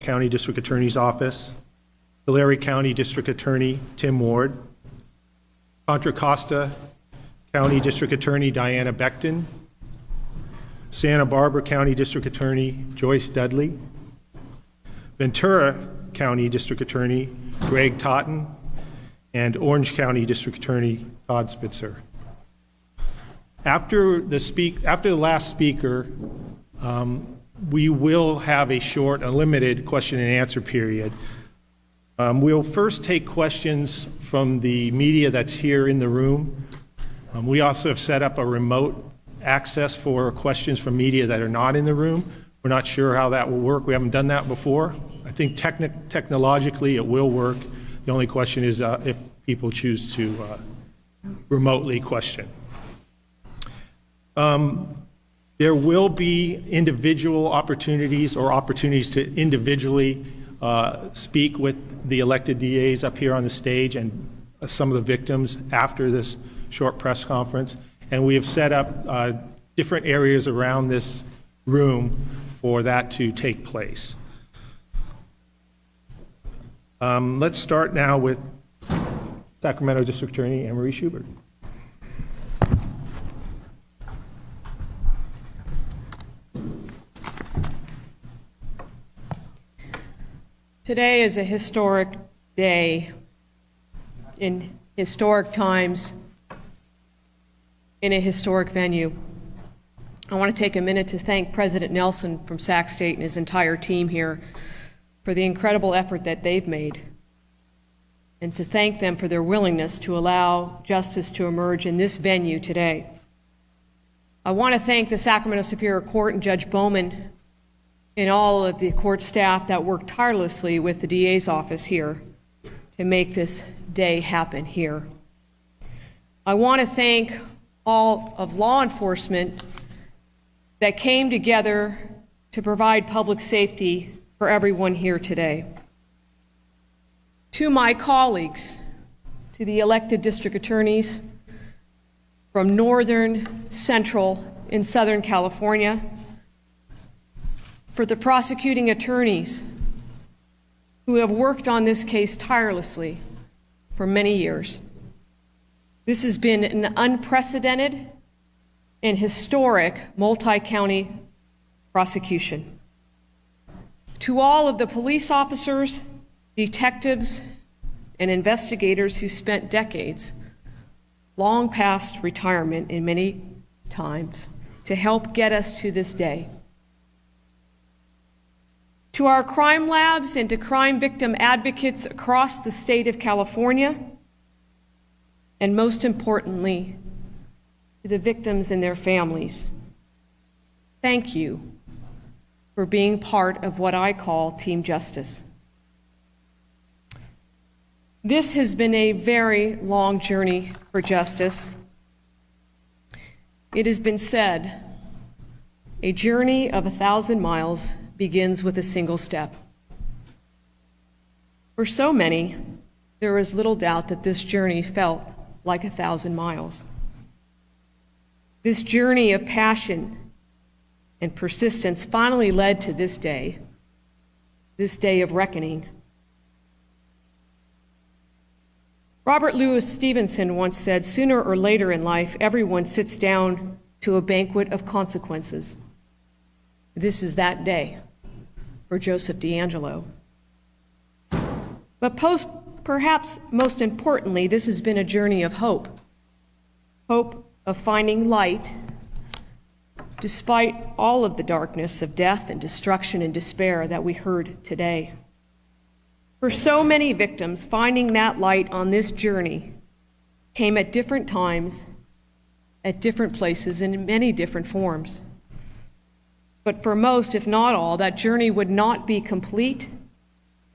County District Attorney's Office, Tulare County District Attorney Tim Ward, Contra Costa County District Attorney Diana Beckton, Santa Barbara County District Attorney Joyce Dudley, Ventura County District Attorney Greg Totten, and Orange County District Attorney Todd Spitzer. After the last speaker, we will have a short, a limited question and answer period. We'll first take questions from the media that's here in the room. We also have set up a remote access for questions from media that are not in the room. We're not sure how that will work. We haven't done that before. I think technologically it will work. The only question is if people choose to remotely question. There will be individual opportunities or opportunities to individually speak with the elected DAs up here on the stage and some of the victims after this short press conference. And we have set up different areas around this room for that to take place. Let's start now with Sacramento District Attorney Anne-Marie Schubert. Today is a historic day in historic times in a historic venue. I want to take a minute to thank President Nelson from Sac State and his entire team here for the incredible effort that they've made, and to thank them for their willingness to allow justice to emerge in this venue today. I want to thank the Sacramento Superior Court and Judge Bowman and all of the court staff that worked tirelessly with the DA's office here to make this day happen here. I want to thank all of law enforcement that came together to provide public safety for everyone here today. To my colleagues, to the elected district attorneys from Northern, Central, and Southern California, for the prosecuting attorneys who have worked on this case tirelessly for many years. This has been an unprecedented and historic multi-county prosecution. To all of the police officers, detectives, and investigators who spent decades, long past retirement in many times, to help get us to this day. To our crime labs and to crime victim advocates across the state of California, and most importantly, to the victims and their families, thank you for being part of what I call Team Justice. This has been a very long journey for justice. It has been said, a journey of 1,000 miles begins with a single step. For so many, there is little doubt that this journey felt like 1,000 miles. This journey of passion and persistence finally led to this day of reckoning. Robert Louis Stevenson once said, "Sooner or later in life, everyone sits down to a banquet of consequences." This is that day for Joseph DeAngelo. But perhaps most importantly, this has been a journey of hope. Hope of finding light despite all of the darkness of death and destruction and despair that we heard today. For so many victims, finding that light on this journey came at different times, at different places, and in many different forms. But for most, if not all, that journey would not be complete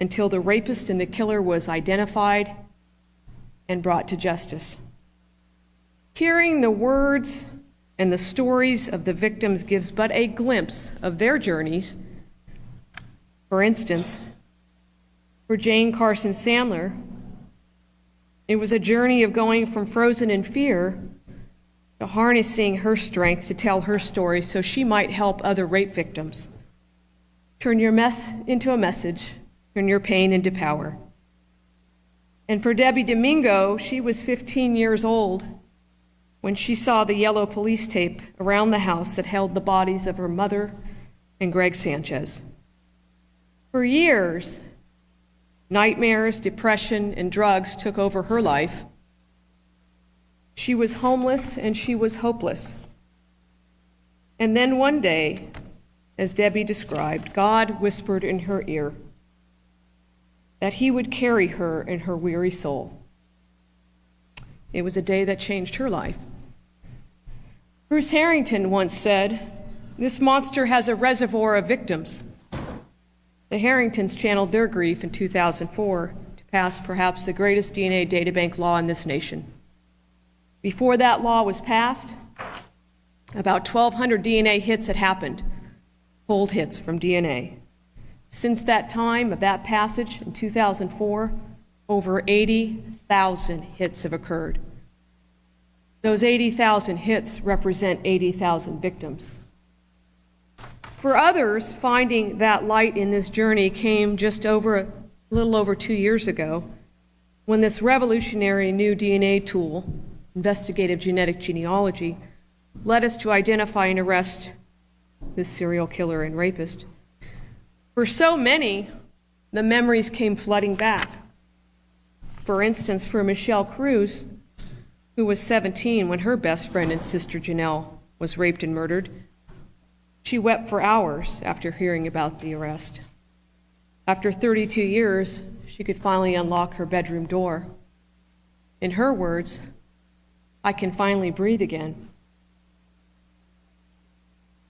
until the rapist and the killer was identified and brought to justice. Hearing the words and the stories of the victims gives but a glimpse of their journeys. For instance, for Jane Carson Sandler, it was a journey of going from frozen in fear to harnessing her strength to tell her story so she might help other rape victims. Turn your mess into a message. Turn your pain into power. And for Debbie Domingo, she was 15 years old when she saw the yellow police tape around the house that held the bodies of her mother and Greg Sanchez. For years, nightmares, depression, and drugs took over her life. She was homeless and she was hopeless. And then one day, as Debbie described, God whispered in her ear that he would carry her in her weary soul. It was a day that changed her life. Bruce Harrington once said, "This monster has a reservoir of victims." The Harringtons channeled their grief in 2004 to pass perhaps the greatest DNA databank law in this nation. Before that law was passed, about 1,200 DNA hits had happened, cold hits from DNA. Since that time of that passage in 2004, over 80,000 hits have occurred. Those 80,000 hits represent 80,000 victims. For others, finding that light in this journey came just a little over 2 years ago, when this revolutionary new DNA tool, investigative genetic genealogy, led us to identify and arrest this serial killer and rapist. For so many, the memories came flooding back. For instance, for Michelle Cruz, who was 17 when her best friend and sister Janelle was raped and murdered, she wept for hours after hearing about the arrest. After 32 years, she could finally unlock her bedroom door. In her words, "I can finally breathe again."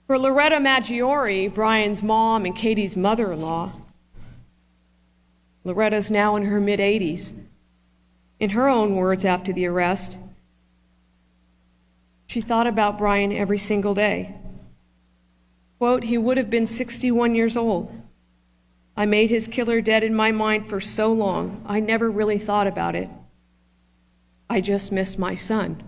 For Loretta Maggiore, Brian's mom and Katie's mother-in-law, Loretta's now in her mid-80s. In her own words after the arrest, she thought about Brian every single day. Quote, "He would have been 61 years old. I made his killer dead in my mind for so long, I never really thought about it. I just missed my son."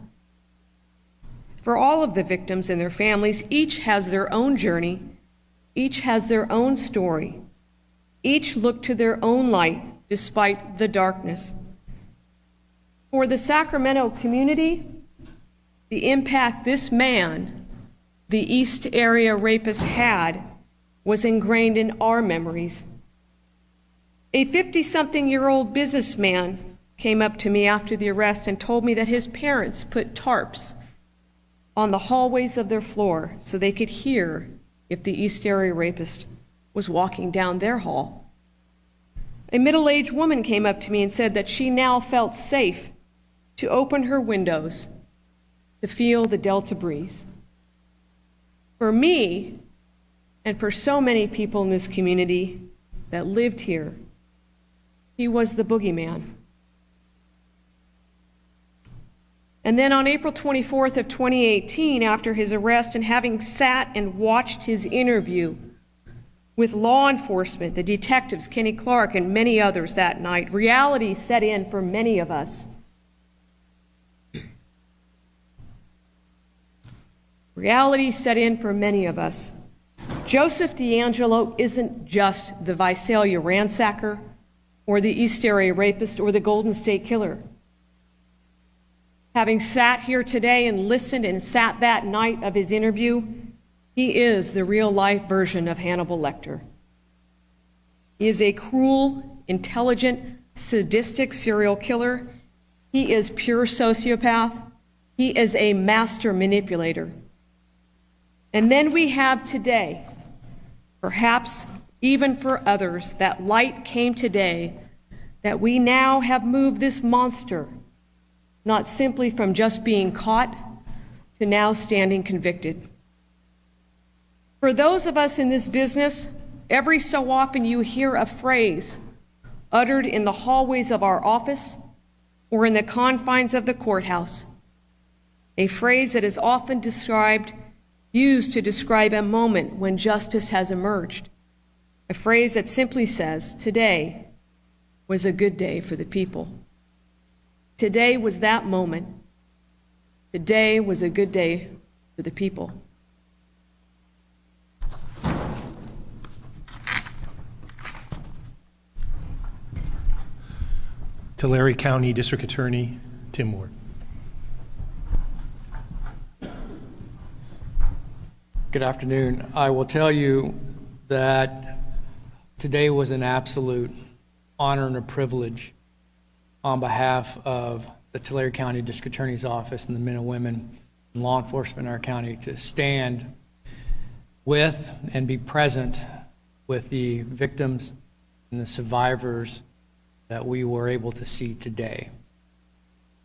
For all of the victims and their families, each has their own journey, each has their own story, each look to their own light despite the darkness. For the Sacramento community, the impact this man, the East Area rapist, had was ingrained in our memories. A 50-something-year-old businessman came up to me after the arrest and told me that his parents put tarps on the hallways of their floor so they could hear if the East Area rapist was walking down their hall. A middle-aged woman came up to me and said that she now felt safe to open her windows to feel the Delta breeze. For me, and for so many people in this community that lived here, he was the boogeyman. And then on April 24th of 2018, after his arrest and having sat and watched his interview with law enforcement, the detectives, Kenny Clark, and many others that night, reality set in for many of us. Reality set in for many of us. Joseph DeAngelo isn't just the Visalia ransacker or the East Area rapist or the Golden State Killer. Having sat here today and listened and sat that night of his interview, he is the real-life version of Hannibal Lecter. He is a cruel, intelligent, sadistic serial killer. He is pure sociopath. He is a master manipulator. And then we have today, perhaps even for others, that light came today, that we now have moved this monster, not simply from just being caught to now standing convicted. For those of us in this business, every so often you hear a phrase uttered in the hallways of our office or in the confines of the courthouse, a phrase that is often used to describe a moment when justice has emerged, a phrase that simply says, "Today was a good day for the people." Today was that moment. Today was a good day for the people. Tulare County District Attorney Tim Ward. Good afternoon. I will tell you that today was an absolute honor and a privilege on behalf of the Tulare County District Attorney's Office and the men and women in law enforcement in our county to stand with and be present with the victims and the survivors that we were able to see today.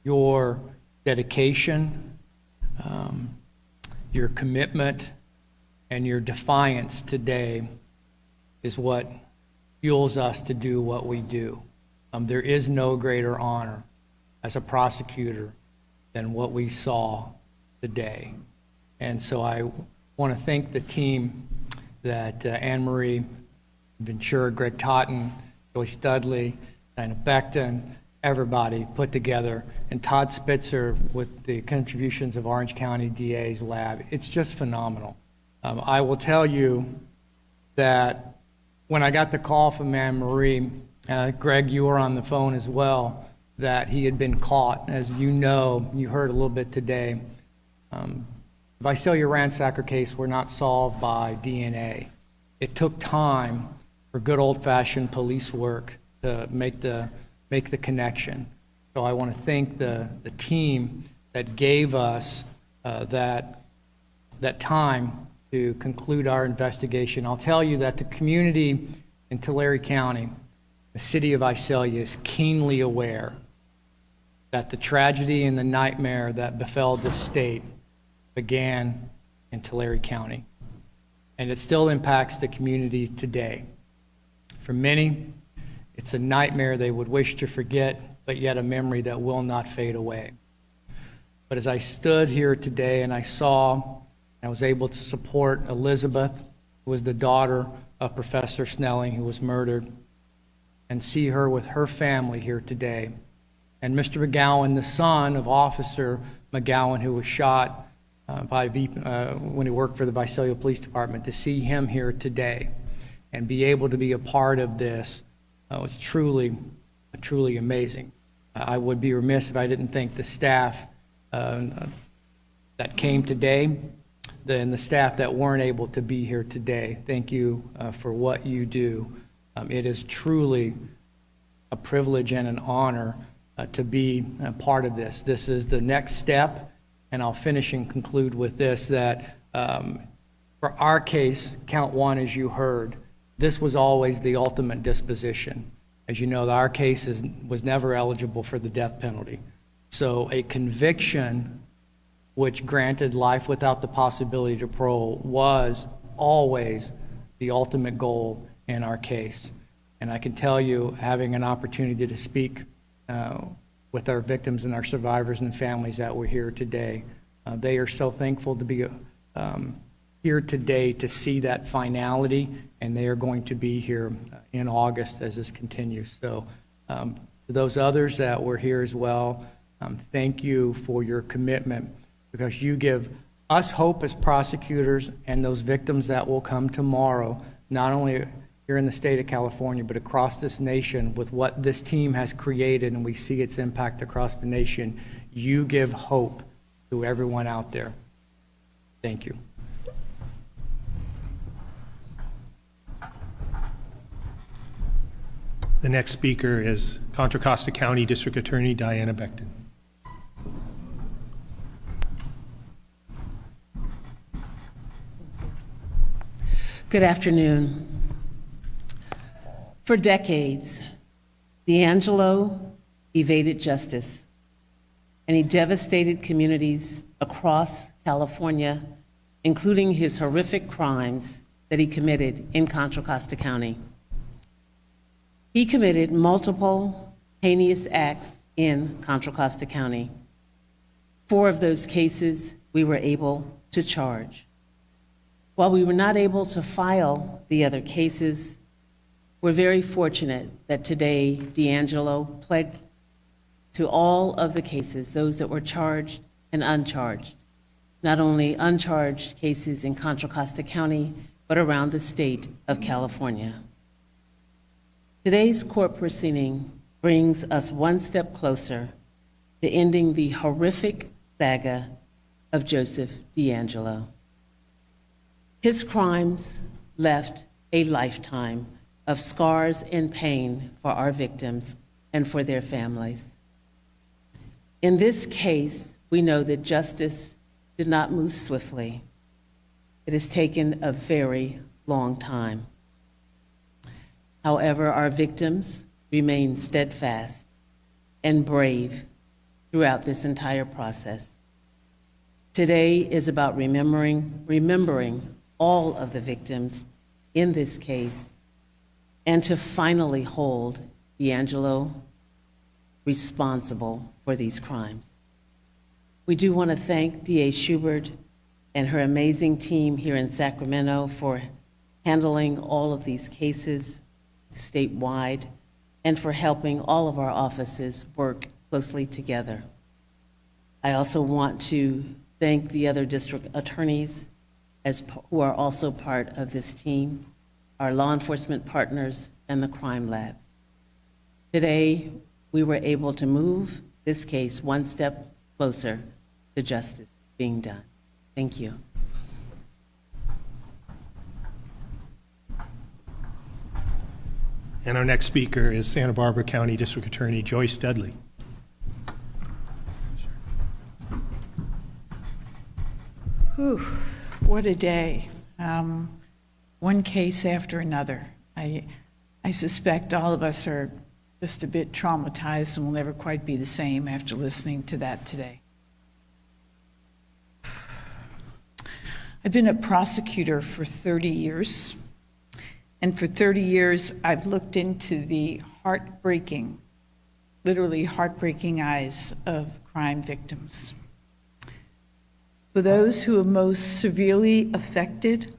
Your dedication, your commitment, and your defiance today is what fuels us to do what we do. There is no greater honor as a prosecutor than what we saw today. And so I want to thank the team that Anne Marie Ventura, Greg Totten, Joyce Dudley, Diana Becton, everybody put together, and Todd Spitzer with the contributions of Orange County DA's lab. It's just phenomenal. I will tell you that when I got the call from Anne Marie, Greg, you were on the phone as well, that he had been caught. As you know, you heard a little bit today, the Visalia ransacker case were not solved by DNA. It took time for good old-fashioned police work to make the connection. So I want to thank the team that gave us that time to conclude our investigation. I'll tell you that the community in Tulare County, the city of Visalia, is keenly aware that the tragedy and the nightmare that befell this state began in Tulare County, and it still impacts the community today. For many, it's a nightmare they would wish to forget, but yet a memory that will not fade away. But as I stood here today and I was able to support Elizabeth, who was the daughter of Professor Snelling, who was murdered, and see her with her family here today, and Mr. McGowan, the son of Officer McGowan, who was shot when he worked for the Visalia Police Department, to see him here today and be able to be a part of this was truly amazing. I would be remiss if I didn't thank the staff that came today, and the staff that weren't able to be here today. Thank you for what you do. It is truly a privilege and an honor to be a part of this. This is the next step, and I'll finish and conclude with this, that for our case, count one, as you heard, this was always the ultimate disposition. As you know, our case was never eligible for the death penalty. So a conviction which granted life without the possibility to parole was always the ultimate goal in our case. And I can tell you, having an opportunity to speak with our victims and our survivors and families that were here today, they are so thankful to be here today to see that finality, and they are going to be here in August as this continues. So to those others that were here as well, thank you for your commitment, because you give us hope as prosecutors and those victims that will come tomorrow, not only here in the state of California, but across this nation with what this team has created, and we see its impact across the nation. You give hope to everyone out there. Thank you. The next speaker is Contra Costa County District Attorney Diana Becton. Good afternoon. For decades, DeAngelo evaded justice, and he devastated communities across California, including his horrific crimes that he committed in Contra Costa County. He committed multiple heinous acts in Contra Costa County. 4 of those cases we were able to charge. While we were not able to file the other cases, we're very fortunate that today DeAngelo pled to all of the cases, those that were charged and uncharged. Not only uncharged cases in Contra Costa County, but around the state of California. Today's court proceeding brings us one step closer to ending the horrific saga of Joseph DeAngelo. His crimes left a lifetime of scars and pain for our victims and for their families. In this case, we know that justice did not move swiftly. It has taken a very long time. However, our victims remain steadfast and brave throughout this entire process. Today is about remembering all of the victims in this case, and to finally hold DeAngelo responsible for these crimes. We do want to thank DA Schubert and her amazing team here in Sacramento for handling all of these cases statewide and for helping all of our offices work closely together. I also want to thank the other district attorneys who are also part of this team, our law enforcement partners, and the crime labs. Today, we were able to move this case one step closer to justice being done. Thank you. And our next speaker is Santa Barbara County District Attorney Joyce Dudley. Whew, what a day. One case after another. I suspect all of us are just a bit traumatized and will never quite be the same after listening to that today. I've been a prosecutor for 30 years, and for 30 years I've looked into the heartbreaking, literally heartbreaking eyes of crime victims. For those who are most severely affected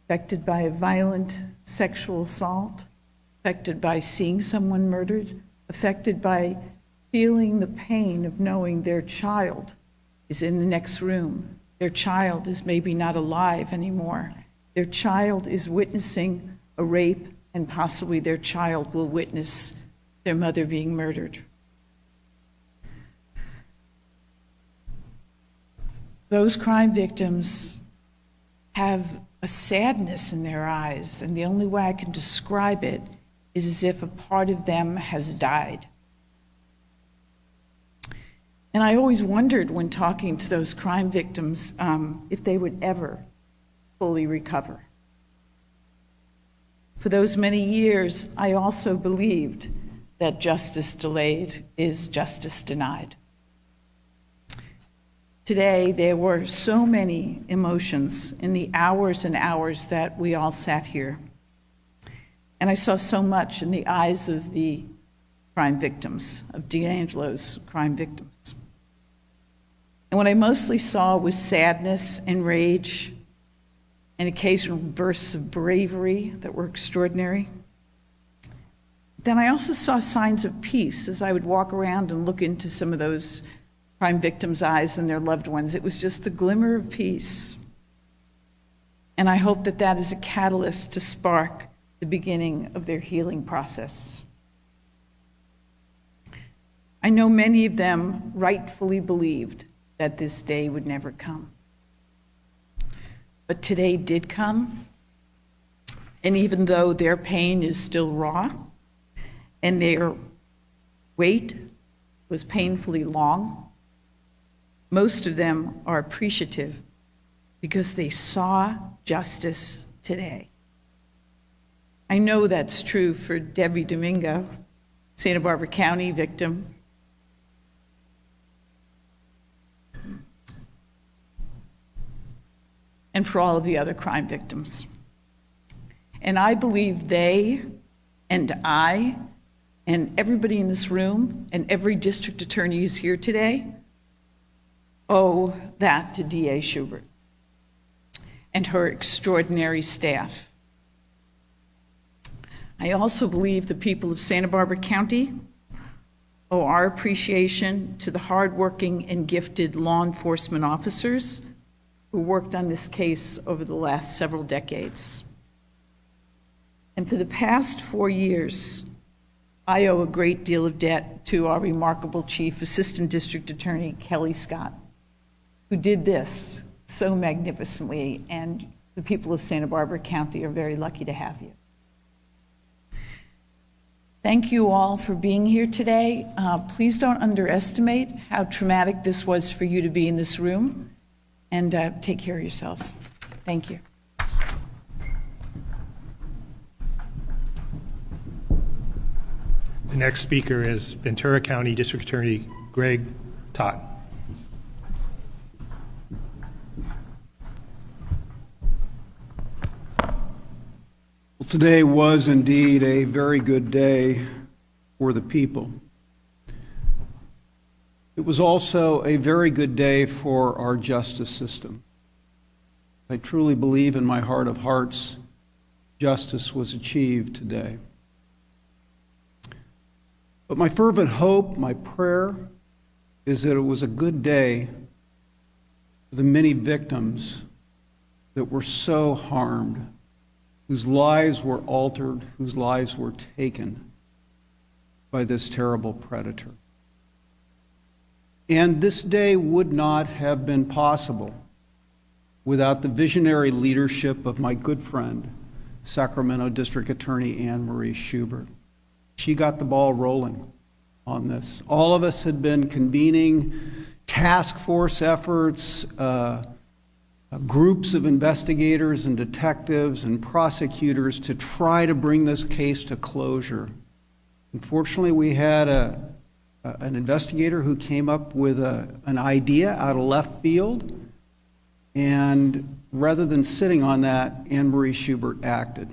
by a violent sexual assault, affected by seeing someone murdered, affected by feeling the pain of knowing their child is in the next room, their child is maybe not alive anymore, their child is witnessing a rape, and possibly their child will witness their mother being murdered. Those crime victims have a sadness in their eyes, and the only way I can describe it is as if a part of them has died. And I always wondered when talking to those crime victims if they would ever fully recover. For those many years, I also believed that justice delayed is justice denied. Today, there were so many emotions in the hours and hours that we all sat here. And I saw so much in the eyes of the crime victims, of DeAngelo's crime victims. And what I mostly saw was sadness and rage and occasional bursts of bravery that were extraordinary. Then I also saw signs of peace as I would walk around and look into some of those crime victims' eyes and their loved ones. It was just the glimmer of peace. And I hope that that is a catalyst to spark the beginning of their healing process. I know many of them rightfully believed that this day would never come. But today did come. And even though their pain is still raw and their wait was painfully long, most of them are appreciative because they saw justice today. I know that's true for Debbie Domingo, Santa Barbara County victim. And for all of the other crime victims. And I believe they and I and everybody in this room and every district attorney who's here today owe that to DA Schubert and her extraordinary staff. I also believe the people of Santa Barbara County owe our appreciation to the hardworking and gifted law enforcement officers who worked on this case over the last several decades. And for the past 4 years, I owe a great deal of debt to our remarkable Chief Assistant District Attorney, Kelly Scott, who did this so magnificently, and the people of Santa Barbara County are very lucky to have you. Thank you all for being here today. Please don't underestimate how traumatic this was for you to be in this room, and take care of yourselves. Thank you. The next speaker is Ventura County District Attorney Greg Totten. Well, today was indeed a very good day for the people. It was also a very good day for our justice system. I truly believe in my heart of hearts, justice was achieved today. But my fervent hope, my prayer, is that it was a good day for the many victims that were so harmed, whose lives were altered, whose lives were taken by this terrible predator. And this day would not have been possible without the visionary leadership of my good friend, Sacramento District Attorney Anne Marie Schubert. She got the ball rolling on this. All of us had been convening task force efforts, groups of investigators and detectives and prosecutors to try to bring this case to closure. Unfortunately, we had an investigator who came up with an idea out of left field, and rather than sitting on that, Anne Marie Schubert acted.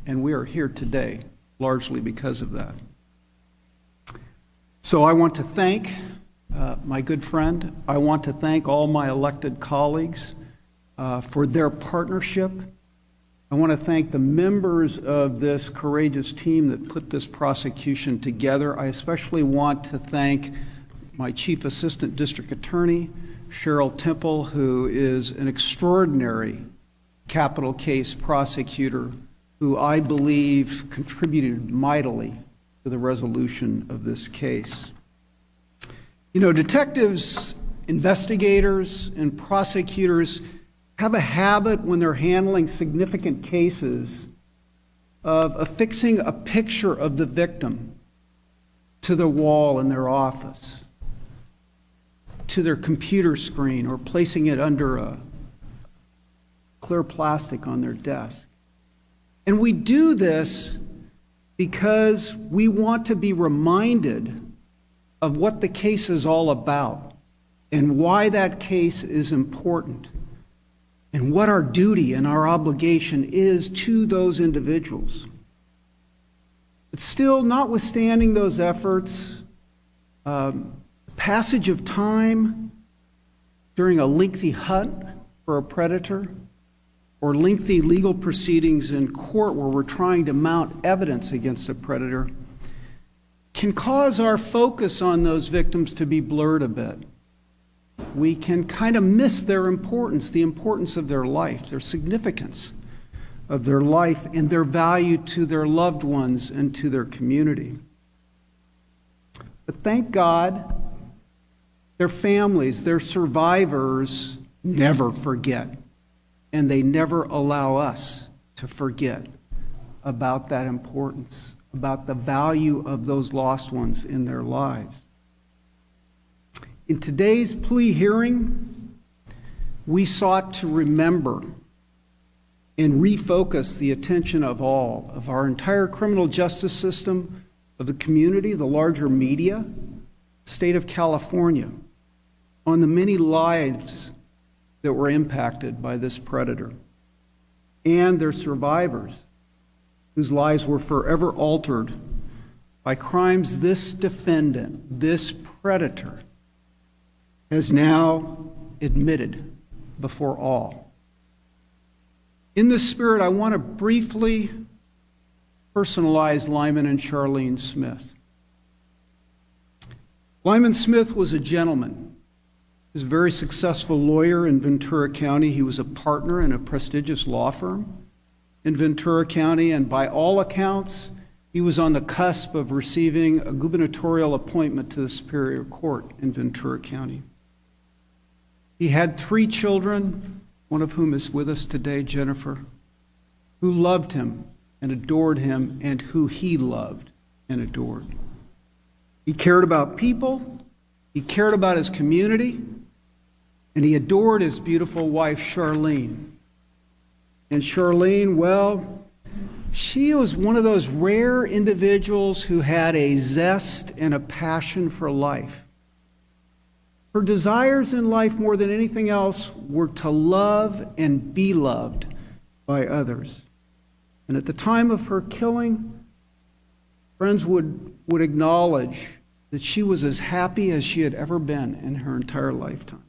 And we are here today largely because of that. So I want to thank my good friend. I want to thank all my elected colleagues for their partnership. I want to thank the members of this courageous team that put this prosecution together. I especially want to thank my Chief Assistant District Attorney, Cheryl Temple, who is an extraordinary capital case prosecutor who I believe contributed mightily to the resolution of this case. You know, detectives, investigators, and prosecutors have a habit when they're handling significant cases of affixing a picture of the victim to the wall in their office, to their computer screen, or placing it under a clear plastic on their desk. And we do this because we want to be reminded of what the case is all about and why that case is important and what our duty and our obligation is to those individuals. But still, notwithstanding those efforts, passage of time during a lengthy hunt for a predator, or lengthy legal proceedings in court where we're trying to mount evidence against a predator, can cause our focus on those victims to be blurred a bit. We can kind of miss their importance, the importance of their life, their significance of their life, and their value to their loved ones and to their community. But thank God, their families, their survivors never forget. And they never allow us to forget about that importance, about the value of those lost ones in their lives. In today's plea hearing, we sought to remember and refocus the attention of all, of our entire criminal justice system, of the community, the larger media, state of California, on the many lives that were impacted by this predator, and their survivors, whose lives were forever altered by crimes this defendant, this predator, has now admitted before all. In this spirit, I want to briefly personalize Lyman and Charlene Smith. Lyman Smith was a gentleman. He was a very successful lawyer in Ventura County. He was a partner in a prestigious law firm in Ventura County, and by all accounts, he was on the cusp of receiving a gubernatorial appointment to the Superior Court in Ventura County. He had 3 children, one of whom is with us today, Jennifer, who loved him and adored him, and who he loved and adored. He cared about people, he cared about his community, and he adored his beautiful wife, Charlene. And Charlene, well, she was one of those rare individuals who had a zest and a passion for life. Her desires in life, more than anything else, were to love and be loved by others. And at the time of her killing, friends would acknowledge that she was as happy as she had ever been in her entire lifetime.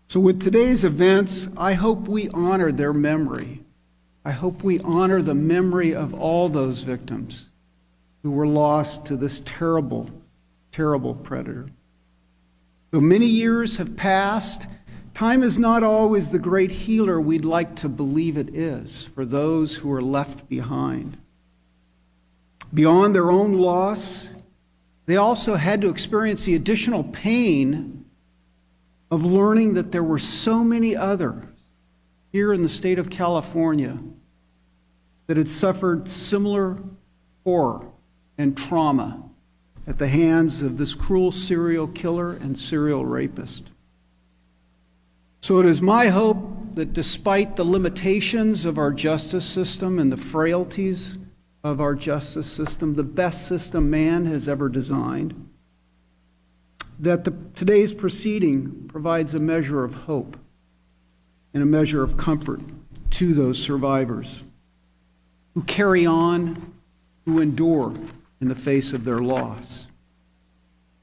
So with today's events, I hope we honor their memory. I hope we honor the memory of all those victims who were lost to this terrible, terrible predator. Though many years have passed, time is not always the great healer we'd like to believe it is for those who are left behind. Beyond their own loss, they also had to experience the additional pain of learning that there were so many others here in the state of California that had suffered similar horror and trauma at the hands of this cruel serial killer and serial rapist. So it is my hope that despite the limitations of our justice system and the frailties of our justice system, the best system man has ever designed, that today's proceeding provides a measure of hope and a measure of comfort to those survivors who carry on, who endure in the face of their loss.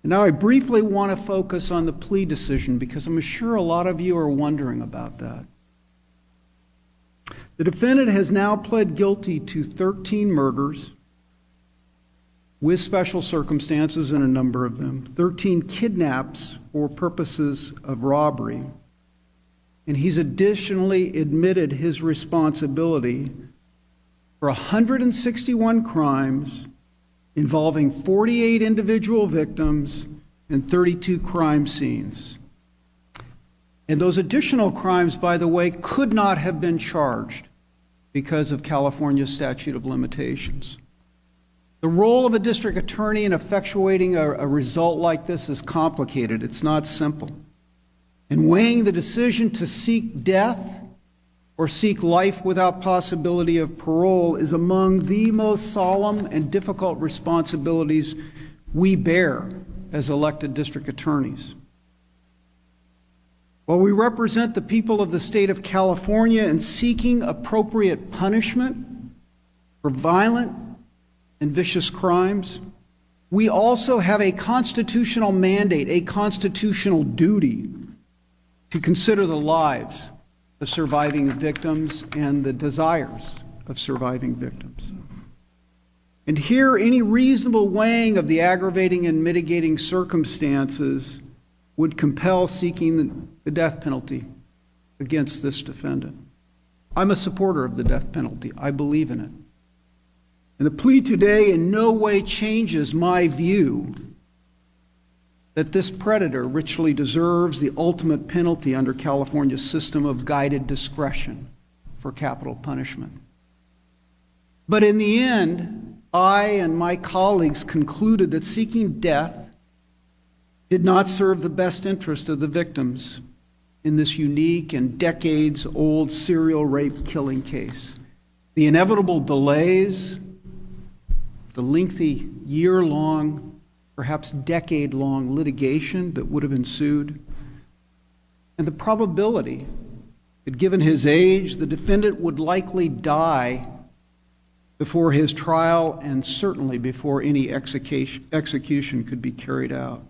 And now I briefly want to focus on the plea decision because I'm sure a lot of you are wondering about that. The defendant has now pled guilty to 13 murders with special circumstances in a number of them, 13 kidnaps for purposes of robbery, and he's additionally admitted his responsibility for 161 crimes involving 48 individual victims and 32 crime scenes. And those additional crimes, by the way, could not have been charged because of California's statute of limitations. The role of a district attorney in effectuating a result like this is complicated. It's not simple. And weighing the decision to seek death or seek life without possibility of parole is among the most solemn and difficult responsibilities we bear as elected district attorneys. While we represent the people of the state of California in seeking appropriate punishment for violent and vicious crimes, we also have a constitutional mandate, a constitutional duty to consider the lives of surviving victims and the desires of surviving victims. And here, any reasonable weighing of the aggravating and mitigating circumstances would compel seeking the death penalty against this defendant. I'm a supporter of the death penalty. I believe in it. And the plea today in no way changes my view that this predator richly deserves the ultimate penalty under California's system of guided discretion for capital punishment. But in the end, I and my colleagues concluded that seeking death did not serve the best interest of the victims in this unique and decades-old serial rape killing case. The inevitable delays, the lengthy year-long, perhaps decade-long litigation that would have ensued, and the probability that given his age, the defendant would likely die before his trial and certainly before any execution could be carried out.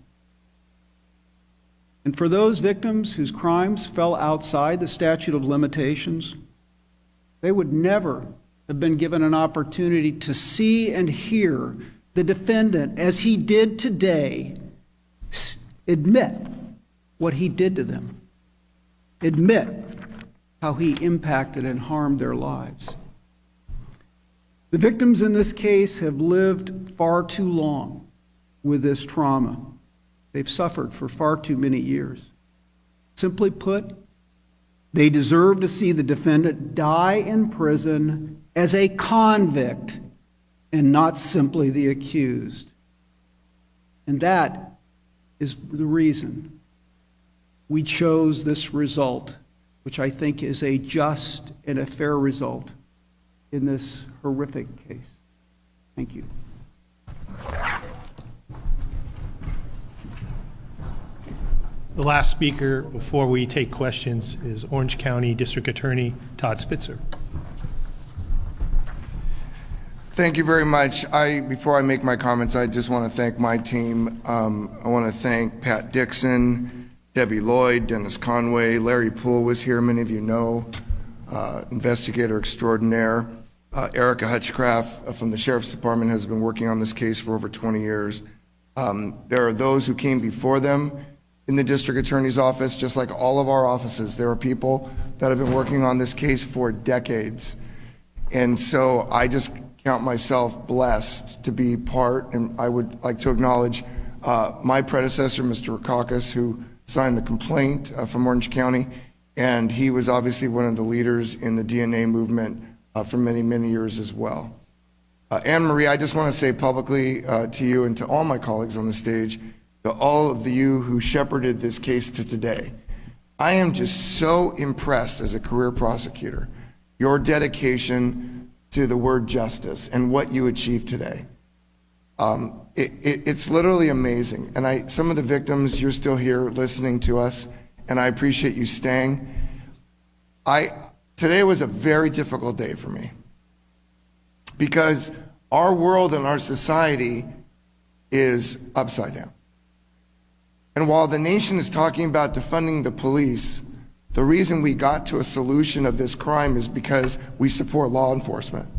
And for those victims whose crimes fell outside the statute of limitations, they would never have been given an opportunity to see and hear the defendant, as he did today, admit what he did to them, admit how he impacted and harmed their lives. The victims in this case have lived far too long with this trauma. They've suffered for far too many years. Simply put, they deserve to see the defendant die in prison as a convict and not simply the accused. And that is the reason we chose this result, which I think is a just and a fair result in this horrific case. Thank you. The last speaker before we take questions is Orange County District Attorney Todd Spitzer. Thank you very much. Before I make my comments, I just want to thank my team. I want to thank Pat Dixon, Debbie Lloyd, Dennis Conway, Larry Poole was here, many of you know, investigator extraordinaire. Erica Hutchcraft from the Sheriff's Department has been working on this case for over 20 years. There are those who came before them in the District Attorney's office, just like all of our offices. There are people that have been working on this case for decades. And so I just count myself blessed to be part, and I would like to acknowledge my predecessor, Mr. Rakakis, who signed the complaint from Orange County, and he was obviously one of the leaders in the DNA movement for many, many years as well. Anne Marie, I just want to say publicly to you and to all my colleagues on the stage, to all of you who shepherded this case to today, I am just so impressed as a career prosecutor, your dedication to the word justice and what you achieved today. It's literally amazing. And some of the victims, you're still here listening to us, and I appreciate you staying. Today was a very difficult day for me because our world and our society is upside down. And while the nation is talking about defunding the police, the reason we got to a solution of this crime is because we support law enforcement.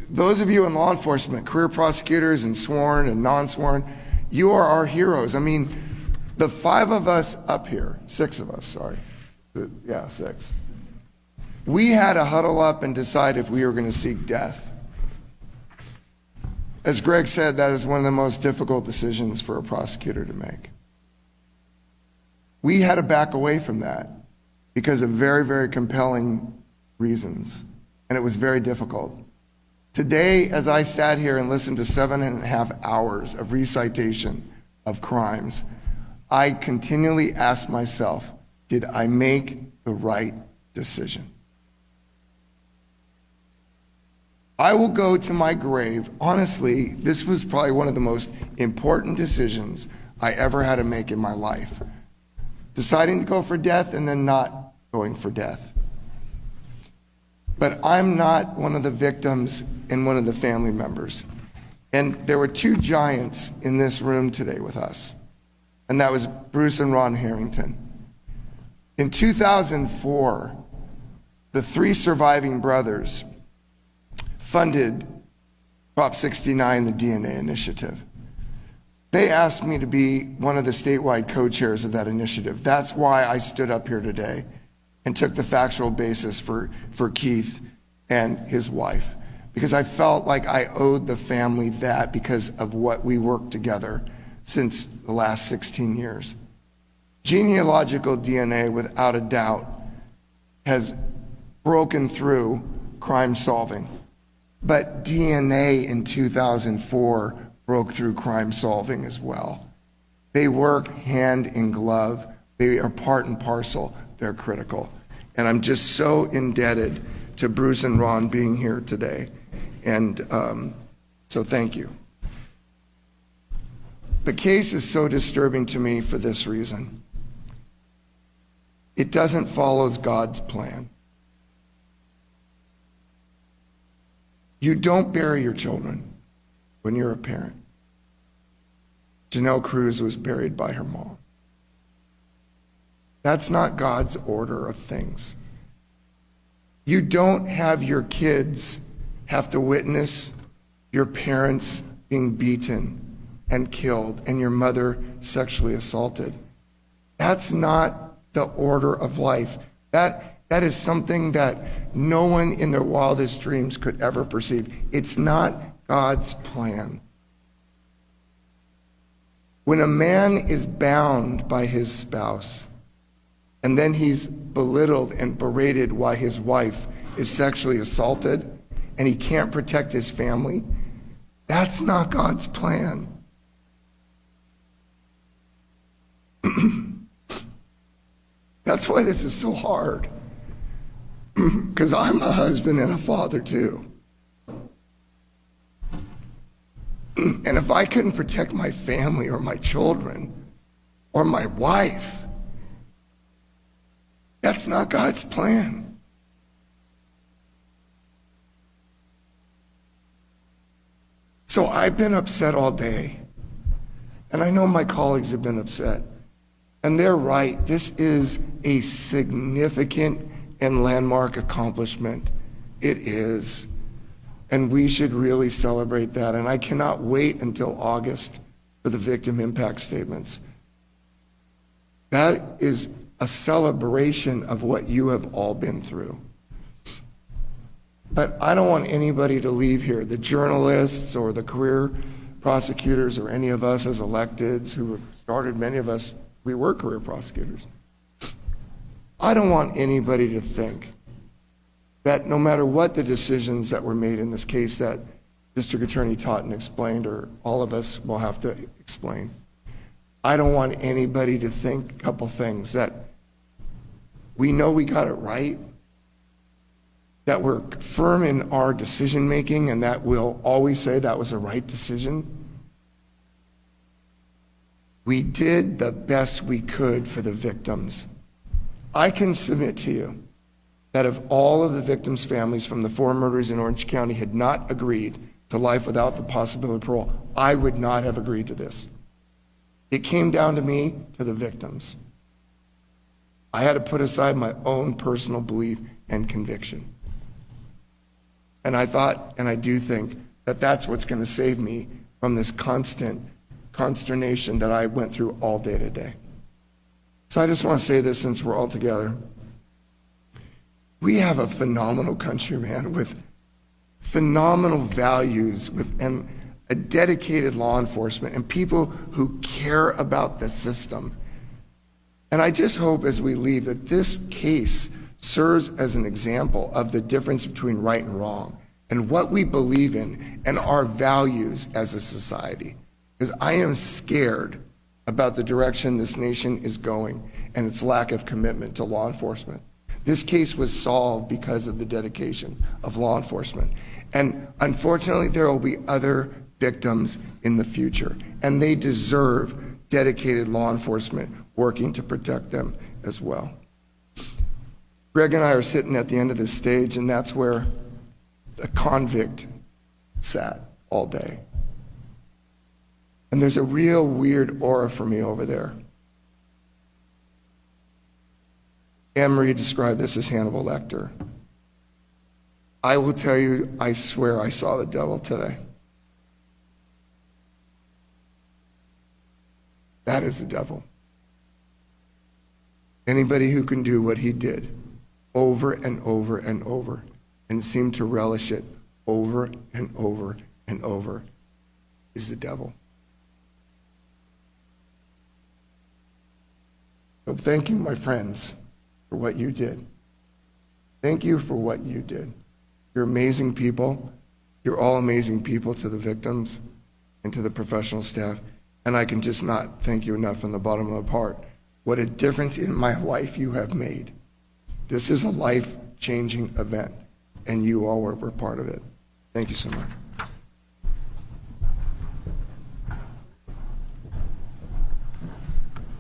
Those of you in law enforcement, career prosecutors and sworn and non-sworn, you are our heroes. I mean, the 5 of us up here, 6 of us, sorry. Yeah, 6. We had to huddle up and decide if we were going to seek death. As Greg said, that is one of the most difficult decisions for a prosecutor to make. We had to back away from that because of very, very compelling reasons, and it was very difficult. Today, as I sat here and listened to 7.5 hours of recitation of crimes, I continually asked myself, did I make the right decision? I will go to my grave. Honestly, this was probably one of the most important decisions I ever had to make in my life. Deciding to go for death and then not going for death. But I'm not one of the victims and one of the family members. And there were 2 giants in this room today with us. And that was Bruce and Ron Harrington. In 2004, the 3 surviving brothers funded Prop 69, the DNA initiative. They asked me to be one of the statewide co-chairs of that initiative. That's why I stood up here today and took the factual basis for Keith and his wife, because I felt like I owed the family that because of what we worked together since the last 16 years. Genealogical DNA, without a doubt, has broken through crime solving. But DNA in 2004 broke through crime solving as well. They work hand in glove. They are part and parcel. They're critical. And I'm just so indebted to Bruce and Ron being here today. And so thank you. The case is so disturbing to me for this reason. It doesn't follow God's plan. You don't bury your children when you're a parent. Janelle Cruz was buried by her mom. That's not God's order of things. You don't have your kids have to witness your parents being beaten and killed and your mother sexually assaulted. That's not the order of life. That is something that no one in their wildest dreams could ever perceive. It's not God's plan. When a man is bound by his spouse, and then he's belittled and berated while his wife is sexually assaulted, and he can't protect his family, that's not God's plan. That's why this is so hard. Because I'm a husband and a father too. And if I couldn't protect my family or my children or my wife, that's not God's plan. So I've been upset all day. And I know my colleagues have been upset. And they're right. This is a significant and landmark accomplishment. It is. And we should really celebrate that. And I cannot wait until August for the victim impact statements. That is a celebration of what you have all been through. But I don't want anybody to leave here, the journalists or the career prosecutors or any of us as electeds who have started, many of us, we were career prosecutors. I don't want anybody to think that no matter what the decisions that were made in this case that District Attorney Totten explained, or all of us will have to explain, I don't want anybody to think a couple things, that we know we got it right, that we're firm in our decision making, and that we'll always say that was the right decision. We did the best we could for the victims. I can submit to you that if all of the victims' families from the 4 murders in Orange County had not agreed to life without the possibility of parole, I would not have agreed to this. It came down to me, to the victims. I had to put aside my own personal belief and conviction. And I thought, and I do think, that that's what's going to save me from this constant consternation that I went through all day today. So I just want to say this since we're all together. We have a phenomenal country, man, with phenomenal values, and a dedicated law enforcement and people who care about the system. And I just hope as we leave that this case serves as an example of the difference between right and wrong and what we believe in and our values as a society. Because I am scared about the direction this nation is going and its lack of commitment to law enforcement. This case was solved because of the dedication of law enforcement. And unfortunately, there will be other victims in the future, and they deserve dedicated law enforcement working to protect them as well. Greg and I are sitting at the end of this stage, and that's where a convict sat all day. And there's a real weird aura for me over there. Anne-Marie described this as Hannibal Lecter. I will tell you, I swear I saw the devil today. That is the devil. Anybody who can do what he did over and over and over and seem to relish it over and over and over is the devil. So thank you, my friends, for what you did. Thank you for what you did. You're amazing people. You're all amazing people to the victims and to the professional staff. And I can just not thank you enough from the bottom of my heart. What a difference in my life you have made. This is a life-changing event, and you all were part of it. Thank you so much.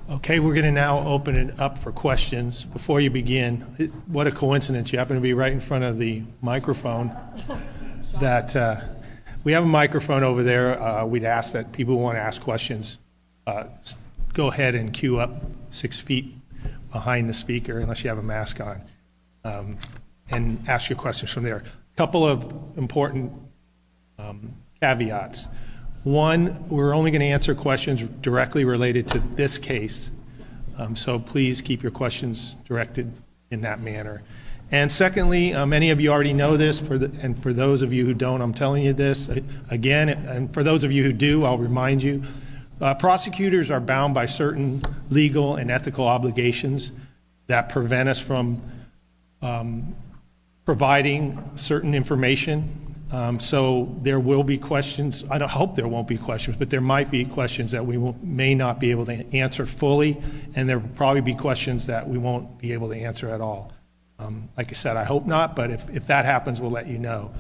Okay, we're going to now open it up for questions. Before you begin, what a coincidence. You happen to be right in front of the microphone. We have a microphone over there. We'd ask that people who want to ask questions go ahead and queue up 6 feet behind the speaker, unless you have a mask on, and ask your questions from there. A couple of important caveats. One, we're only going to answer questions directly related to this case, so please keep your questions directed in that manner. And secondly, many of you already know this, and for those of you who don't, I'm telling you this again, and for those of you who do, I'll remind you. Prosecutors are bound by certain legal and ethical obligations that prevent us from providing certain information. So there will be questions. I don't hope there won't be questions, but there might be questions that we may not be able to answer fully, and there will probably be questions that we won't be able to answer at all. Like I said, I hope not, but if that happens, we'll let you know.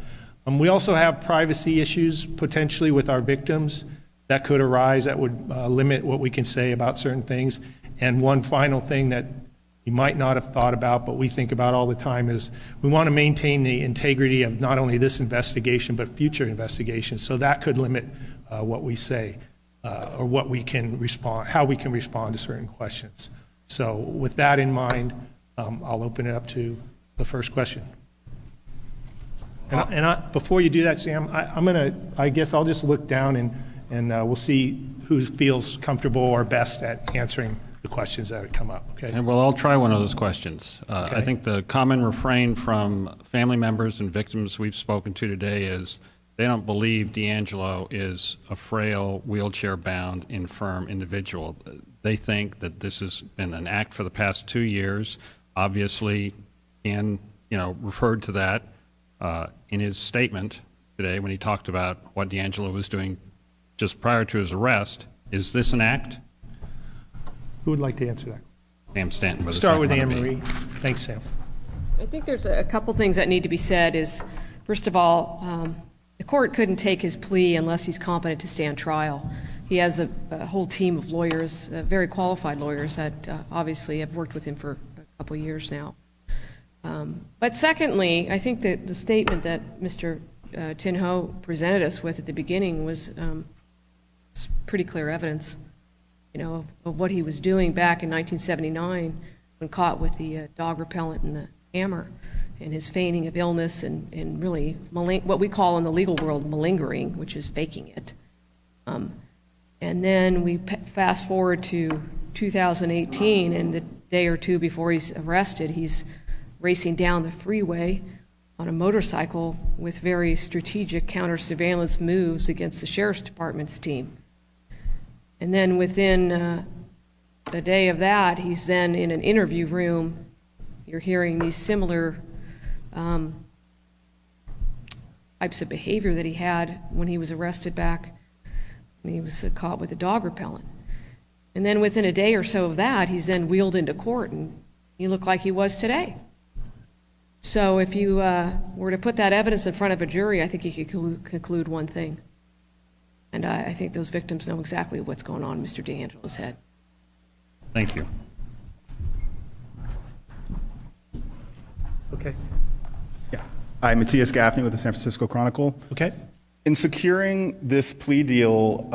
We also have privacy issues potentially with our victims that could arise that would limit what we can say about certain things. And one final thing that you might not have thought about, but we think about all the time, is we want to maintain the integrity of not only this investigation, but future investigations. So that could limit what we say or what we can respond, how we can respond to certain questions. So with that in mind, I'll open it up to the first question. Before you do that, Sam, I guess I'll just look down and we'll see who feels comfortable or best at answering the questions that would come up, okay? And well, I'll try one of those questions. Okay. I think the common refrain from family members and victims we've spoken to today is they don't believe DeAngelo is a frail, wheelchair-bound, infirm individual. They think that this has been an act for the past 2 years. Obviously, Dan, referred to that in his statement today when he talked about what DeAngelo was doing just prior to his arrest. Is this an act? Who would like to answer that? Sam Stanton. Start with Anne Marie. Thanks, Sam. I think there's a couple things that need to be said is, first of all, the court couldn't take his plea unless he's competent to stand trial. He has a whole team of lawyers, very qualified lawyers that obviously have worked with him for a couple years now. But secondly, I think that the statement that Mr. Tin-Ho presented us with at the beginning was pretty clear evidence, of what he was doing back in 1979 when caught with the dog repellent and the hammer, and his feigning of illness and really what we call in the legal world malingering, which is faking it. And then we fast forward to 2018, and the day or two before he's arrested, he's racing down the freeway on a motorcycle with very strategic counter-surveillance moves against the sheriff's department's team. And then within a day of that, he's then in an interview room. You're hearing these similar types of behavior that he had when he was arrested back when he was caught with a dog repellent. And then within a day or so of that, he's then wheeled into court, and he looked like he was today. So if you were to put that evidence in front of a jury, I think you could conclude one thing. And I think those victims know exactly what's going on in Mr. DeAngelo's head. Thank you. Okay. Yeah. I'm Matthias Gaffney with the San Francisco Chronicle. Okay. In securing this plea deal,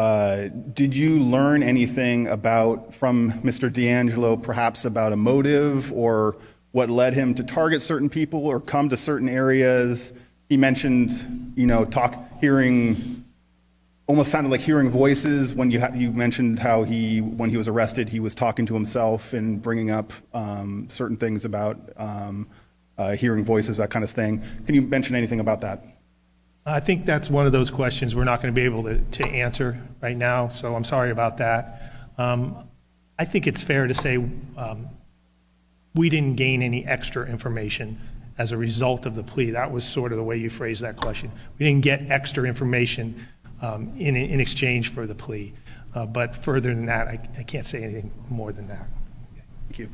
did you learn anything from Mr. DeAngelo, perhaps about a motive or what led him to target certain people or come to certain areas? He mentioned, almost sounded like hearing voices when you mentioned how when he was arrested, he was talking to himself and bringing up certain things about hearing voices, that kind of thing. Can you mention anything about that? I think that's one of those questions we're not going to be able to answer right now, so I'm sorry about that. I think it's fair to say we didn't gain any extra information as a result of the plea. That was sort of the way you phrased that question. We didn't get extra information in exchange for the plea. But further than that, I can't say anything more than that. Thank you.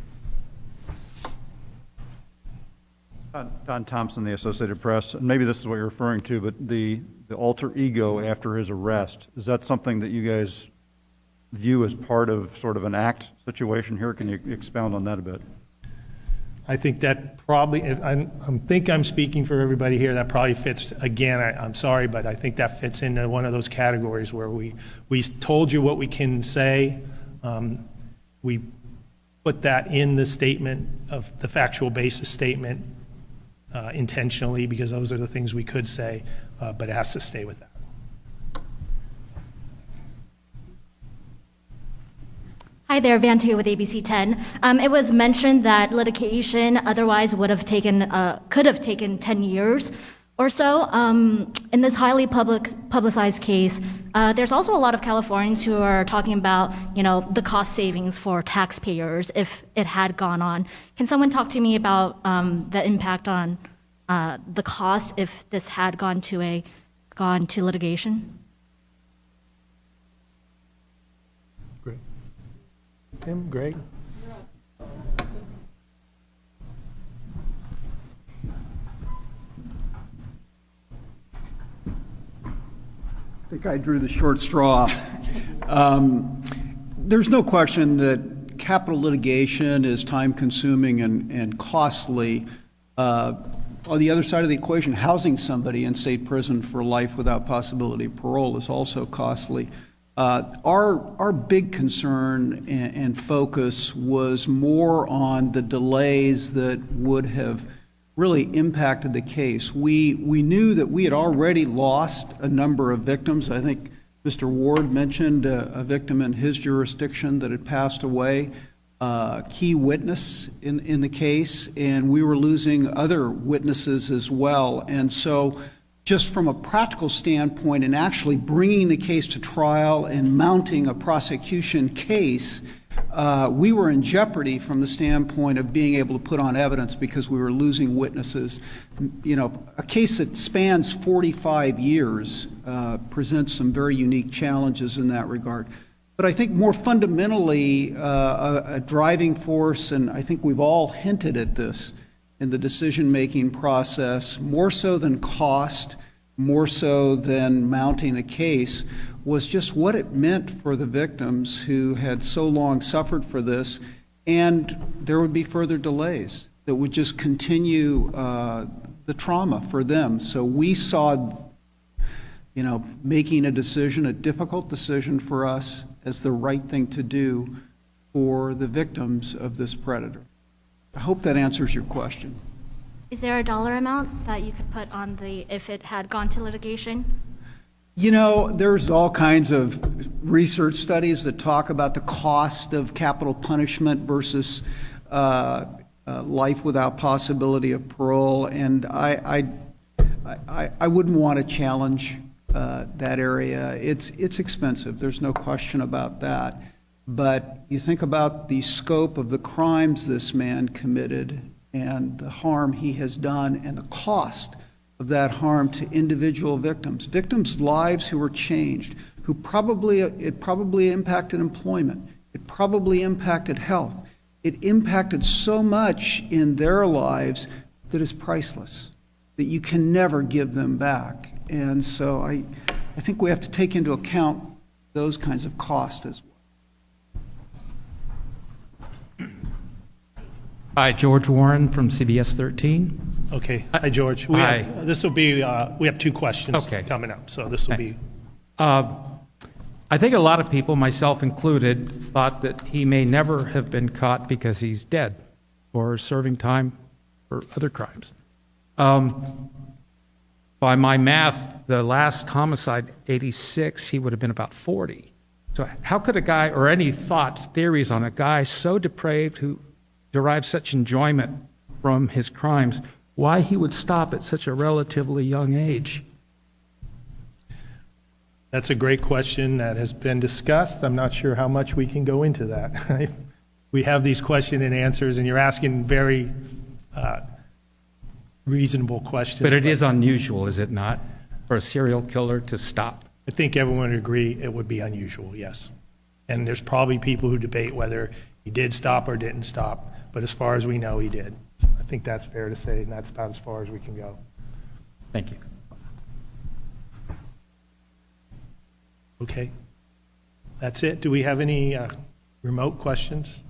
Don Thompson, the Associated Press, and maybe this is what you're referring to, but the alter ego after his arrest, is that something that you guys view as part of sort of an act situation here? Can you expound on that a bit? I think that probably, I think I'm speaking for everybody here, that probably fits, again, I'm sorry, but I think that fits into one of those categories where we told you what we can say. We put that in the statement of the factual basis statement intentionally because those are the things we could say, but it has to stay with that. Hi there, Vantia with ABC 10. It was mentioned that litigation otherwise could have taken 10 years or so. In this highly publicized case, there's also a lot of Californians who are talking about, the cost savings for taxpayers if it had gone on. Can someone talk to me about the impact on the cost if this had gone to litigation? Tim, Greg? I think I drew the short straw. There's no question that capital litigation is time-consuming and costly. On the other side of the equation, housing somebody in state prison for life without possibility of parole is also costly. Our big concern and focus was more on the delays that would have really impacted the case. We knew that we had already lost a number of victims. I think Mr. Ward mentioned a victim in his jurisdiction that had passed away, key witness in the case, and we were losing other witnesses as well. And so just from a practical standpoint and actually bringing the case to trial and mounting a prosecution case, we were in jeopardy from the standpoint of being able to put on evidence because we were losing witnesses. A case that spans 45 years presents some very unique challenges in that regard. But I think more fundamentally, a driving force, and I think we've all hinted at this in the decision-making process, more so than cost, more so than mounting a case, was just what it meant for the victims who had so long suffered for this, and there would be further delays that would just continue the trauma for them. So we saw, making a decision, a difficult decision for us, as the right thing to do for the victims of this predator. I hope that answers your question. Is there a dollar amount that you could put on if it had gone to litigation? There's all kinds of research studies that talk about the cost of capital punishment versus life without possibility of parole, and I wouldn't want to challenge that area. It's expensive. There's no question about that. But you think about the scope of the crimes this man committed and the harm he has done and the cost of that harm to individual victims' lives who were changed, it probably impacted employment. It probably impacted health. It impacted so much in their lives that is priceless, that you can never give them back. And so I think we have to take into account those kinds of costs as well. Hi, George Warren from CBS 13. Okay. Hi, George. We have two questions coming up, so this will be. I think a lot of people, myself included, thought that he may never have been caught because he's dead or serving time for other crimes. By my math, the last homicide, 86, he would have been about 40. So how could a guy, or any thoughts, theories on a guy so depraved who derives such enjoyment from his crimes, why he would stop at such a relatively young age? That's a great question that has been discussed. I'm not sure how much we can go into that. We have these question and answers, and you're asking very reasonable questions. But it is unusual, is it not, for a serial killer to stop? I think everyone would agree it would be unusual, yes. And there's probably people who debate whether he did stop or didn't stop, but as far as we know, he did. I think that's fair to say, and that's about as far as we can go. Thank you. Okay. That's it. Do we have any remote questions?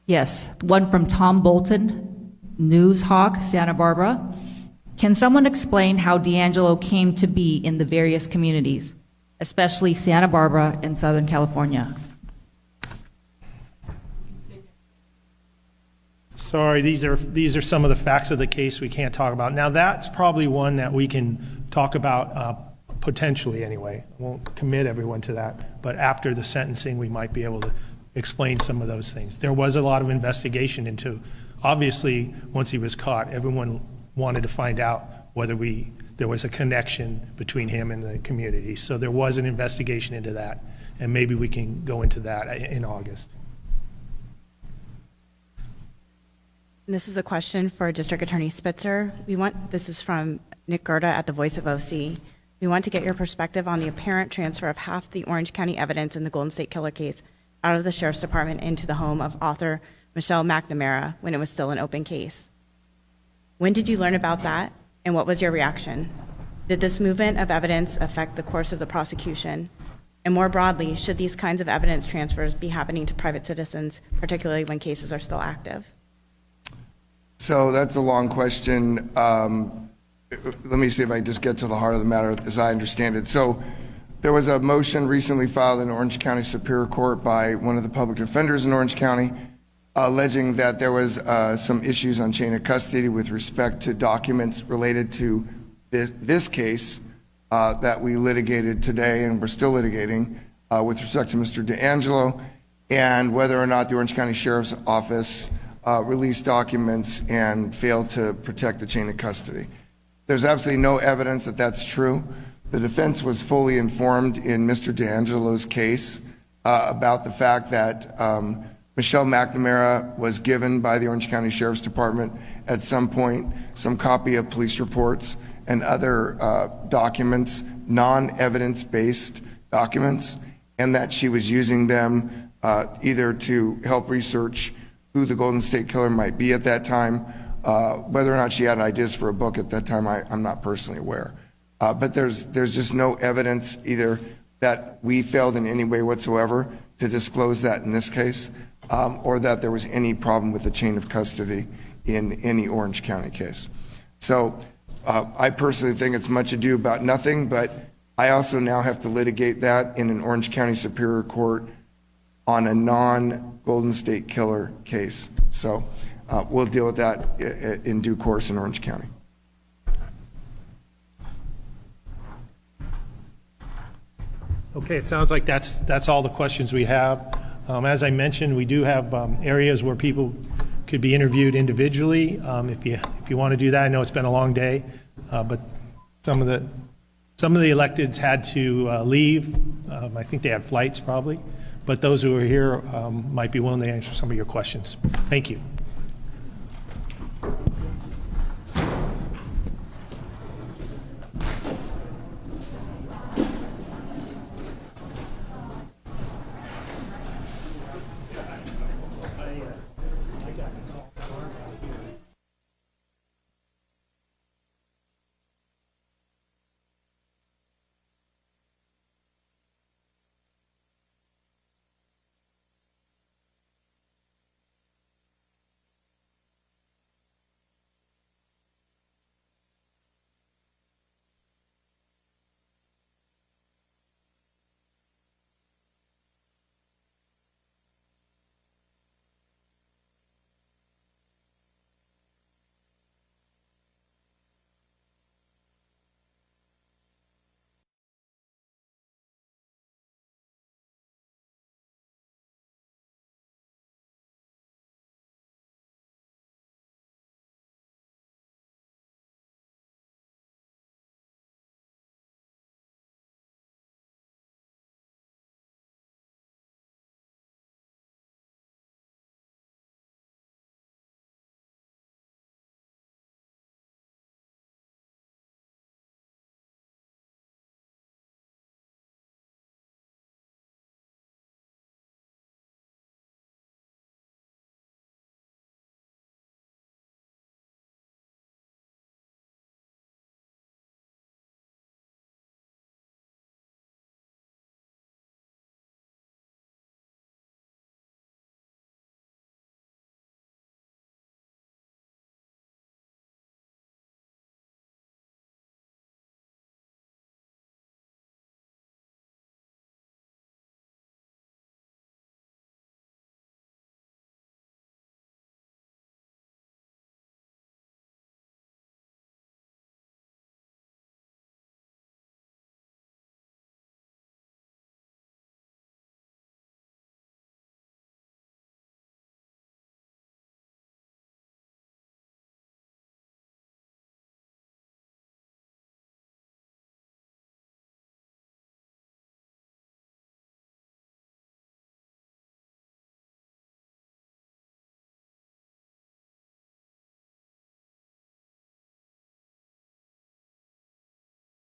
Yes, one from Tom Bolton, News Hawk, Santa Barbara. Can someone explain how DeAngelo came to be in the various communities, especially Santa Barbara and Southern California? Sorry, these are some of the facts of the case we can't talk about. Now, that's probably one that we can talk about potentially anyway, I won't commit everyone to that, but after the sentencing, we might be able to explain some of those things. There was a lot of investigation into, obviously, once he was caught, everyone wanted to find out whether there was a connection between him and the community. So there was an investigation into that, and maybe we can go into that in August. This is a question for District Attorney Spitzer. This is from Nick Gerda at the Voice of OC. We want to get your perspective on the apparent transfer of half the Orange County evidence in the Golden State Killer case out of the Sheriff's Department into the home of author Michelle McNamara when it was still an open case. When did you learn about that, and what was your reaction? Did this movement of evidence affect the course of the prosecution? And more broadly, should these kinds of evidence transfers be happening to private citizens, particularly when cases are still active? So that's a long question. Let me see if I just get to the heart of the matter as I understand it. So there was a motion recently filed in Orange County Superior Court by one of the public defenders in Orange County alleging that there was some issues on chain of custody with respect to documents related to this case that we litigated today and we're still litigating with respect to Mr. DeAngelo, and whether or not the Orange County Sheriff's Office released documents and failed to protect the chain of custody. There's absolutely no evidence that that's true. The defense was fully informed in Mr. DeAngelo's case about the fact that Michelle McNamara was given by the Orange County Sheriff's Department at some point some copy of police reports and other documents, non-evidence-based documents, and that she was using them either to help research who the Golden State Killer might be at that time. Whether or not she had ideas for a book at that time, I'm not personally aware. But there's just no evidence either that we failed in any way whatsoever to disclose that in this case, or that there was any problem with the chain of custody in any Orange County case. So I personally think it's much ado about nothing, but I also now have to litigate that in an Orange County Superior Court on a non-Golden State Killer case. So we'll deal with that in due course in Orange County. Okay, it sounds like that's all the questions we have. As I mentioned, we do have areas where people could be interviewed individually. If you want to do that, I know it's been a long day, but some of the electeds had to leave. I think they had flights probably, but those who are here might be willing to answer some of your questions. Thank you.